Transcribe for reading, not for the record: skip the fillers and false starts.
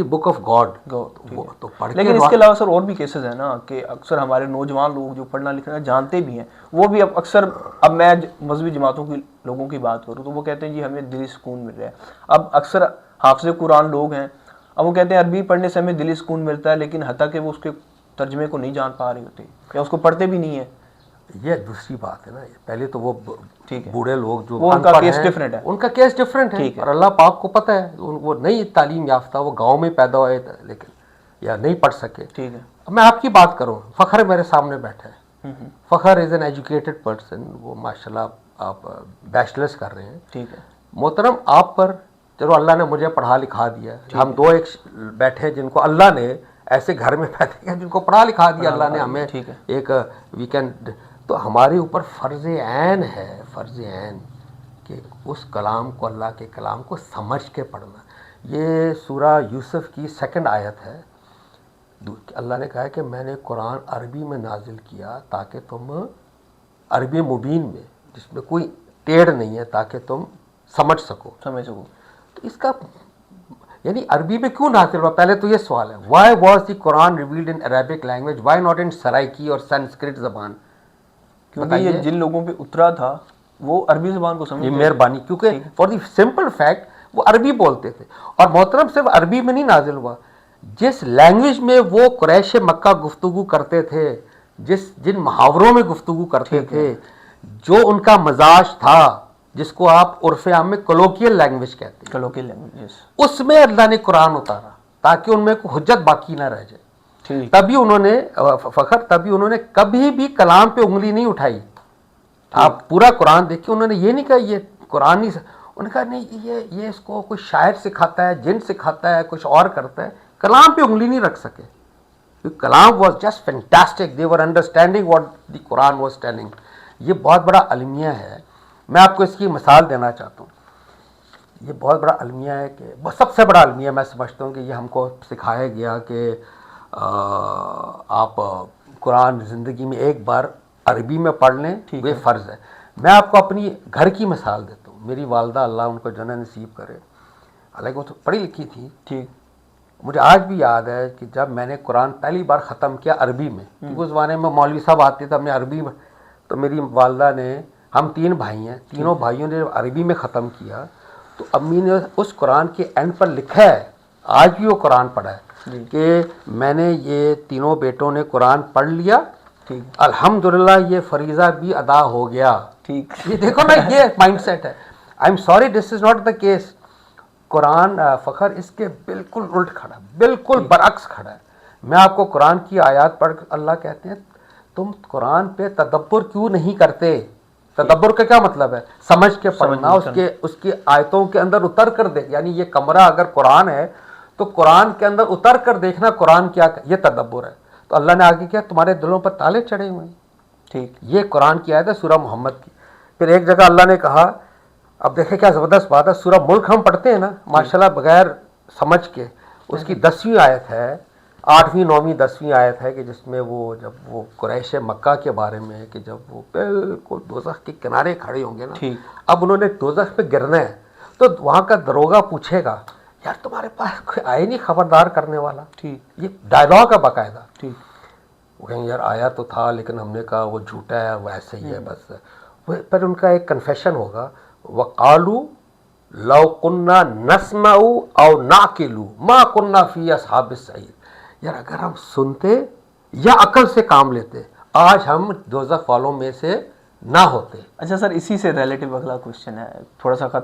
Book of God, तो पढ़ के। लेकिन इसके अलावा सर और भी केसेस हैं ना कि अक्सर हमारे नौजवान लोग जो पढ़ना लिखना जानते भी हैं वो भी अब अक्सर, अब मैं मजहबी जमातों की लोगों की बात करूँ तो वो कहते हैं जी हमें दिली सुकून मिल रहा है। अब अक्सर हाफिज़ कुरान लोग हैं, अब वो कहते हैं अरबी पढ़ने से हमें दिली सुकून मिलता है, लेकिन हत्ता कि वो उसके तर्जमे को नहीं जान पा रहे होते या उसको पढ़ते भी नहीं है। ये दूसरी बात है ना। पहले तो वो ठीक है, बूढ़े लोग जो वो उनका केस डिफरेंट है, उनका केस डिफरेंट है, और अल्लाह पाक को पता है वो नहीं तालीम याफ्ता, वो गांव में पैदा हुए लेकिन या नहीं पढ़ सके। ठीक है, मैं आपकी बात करूं, फ़खर मेरे सामने बैठा है, Fakhar is an educated person, वो माशाल्लाह आप बैचलर्स कर रहे हैं। ठीक है मोहतरम, आप पर चलो अल्लाह ने मुझे पढ़ा लिखा दिया, हम दो एक बैठे हैं जिनको अल्लाह ने ऐसे घर में पैदा किया जिनको पढ़ा लिखा दिया अल्लाह ने हमें, एक वीकेंड, तो हमारे ऊपर फ़र्ज़ ऐन है, फ़र्ज़ ऐन कि उस कलाम को, अल्लाह के कलाम को समझ के पढ़ना। ये सूरा यूसुफ की 2 आयत है। अल्लाह ने कहा है कि मैंने कुरान अरबी में नाजिल किया ताकि तुम अरबी मुबीन में, जिसमें कोई टेढ़ नहीं है, ताकि तुम समझ सको। तो इसका यानी अरबी में क्यों नाजिल हुआ? पहले तो ये सवाल है, why was the Quran revealed in Arabic language, why not in Saraiki और संस्कृत ज़बान? क्योंकि ये जिन लोगों पे उतरा था वो अरबी ज़बान को समझते। मेहरबानी, क्योंकि फॉर द सिंपल फैक्ट वो अरबी बोलते थे। और मोहतरम सिर्फ अरबी में नहीं नाजिल हुआ, जिस लैंग्वेज में वो कुरैश मक्का गुफ्तगू करते थे, जिन मुहावरों में गुफ्तगू करते थे, जो उनका मजाज था, जिसको आप उर्फ आम में कलोकियल लैंग्वेज कहते हैं, कलोकियल लैंग्वेज, उसमें अल्लाह ने कुरान उतारा ताकि उनमें कोई हुज्जत बाकी ना रह जाए। तभी उन्होंने फ़खर, तभी उन्होंने कभी भी कलाम पे उंगली नहीं उठाई। आप पूरा कुरान देखिए, उन्होंने ये नहीं कहा ये कुरान ही, उन्होंने कहा नहीं ये इसको कोई शायर सिखाता है, जिन सिखाता है, कुछ और करता है, कलाम पे उंगली नहीं रख सके। Kalam was just fantastic, they were understanding what the Quran was telling. ये बहुत बड़ा अलमिया है। मैं आपको इसकी मिसाल देना चाहता हूँ। ये बहुत बड़ा अलमिया है कि सबसे बड़ा अलमिया मैं समझता हूँ कि ये हमको सिखाया गया कि आप कुरान ज़िंदगी में एक बार अरबी में पढ़ लें, ये फ़र्ज़ है। मैं आपको अपनी घर की मिसाल देता हूँ। मेरी वालदा, अल्लाह उनको जन्नत नसीब करे, हालांकि वो तो पढ़ी लिखी थी, ठीक, मुझे आज भी याद है कि जब मैंने कुरान पहली बार ख़त्म किया अरबी में, क्योंकि उस ज़माने में मौलवी साहब आते थे, हमने अरबी में, तो मेरी वालदा ने, हम 3 भाई हैं, तीनों भाइयों ने अरबी में ख़त्म किया, तो अम्मी ने उस कुरान के एंड पर लिखा है, आज भी वो कुरान पढ़ा है कि मैंने ये तीनों बेटों ने कुरान पढ़ लिया, अल्हम्दुलिल्लाह ये फरीज़ा भी अदा हो गया। ठीक, ये देखो ना, ये माइंडसेट है। I am sorry, this is not the case. Quran Fakhar इसके बिल्कुल उल्ट खड़ा, बिल्कुल बरअक्स खड़ा है। मैं आपको कुरान की आयत पढ़, अल्लाह कहते हैं तुम कुरान पे तदब्बर क्यों नहीं करते? तदब्बर का क्या मतलब है? समझ के पढ़ना, उसकी आयतों के अंदर उतर कर देख, यानी ये कमरा अगर कुरान है तो कुरान के अंदर उतर कर देखना कुरान क्या, ये तदब्बर है। तो अल्लाह ने आगे किया, तुम्हारे दिलों पर ताले चढ़े हुए हैं। ठीक, ये कुरान की आयत है सूरह मोहम्मद की। फिर एक जगह अल्लाह ने कहा, अब देखें क्या ज़बरदस्त बात है, सूरह मुल्क हम पढ़ते हैं ना माशाल्लाह बगैर समझ के, उसकी 10वीं आयत है, 8वीं 9वीं 10वीं आयत है कि जिसमें वो जब वो कुरैश मक्का के बारे में है कि जब वो बिल्कुल दोज़ख के किनारे खड़े होंगे ना, अब उन्होंने दोज़ख पे गिरना है, तो वहाँ का दरोगा पूछेगा यार तुम्हारे पास कोई आए नहीं खबरदार करने वाला? ठीक, ये डायलॉग है बाकायदा। ठीक, वो कहेंगे यार आया तो था लेकिन हमने कहा वो झूठा है, वैसे ही है बस। पर उनका एक कन्फेशन होगा, वक़ालू लौ कुन्ना नस्मऊ औ नाकिलू मा कुन्ना फी अस्हाबिस सईर। यार अगर हम सुनते या अकल से काम लेते, आज हम दोज़ख वालों में से ना होते। अच्छा सर, इसी से रिलेटिव अगला क्वेश्चन है, थोड़ा सा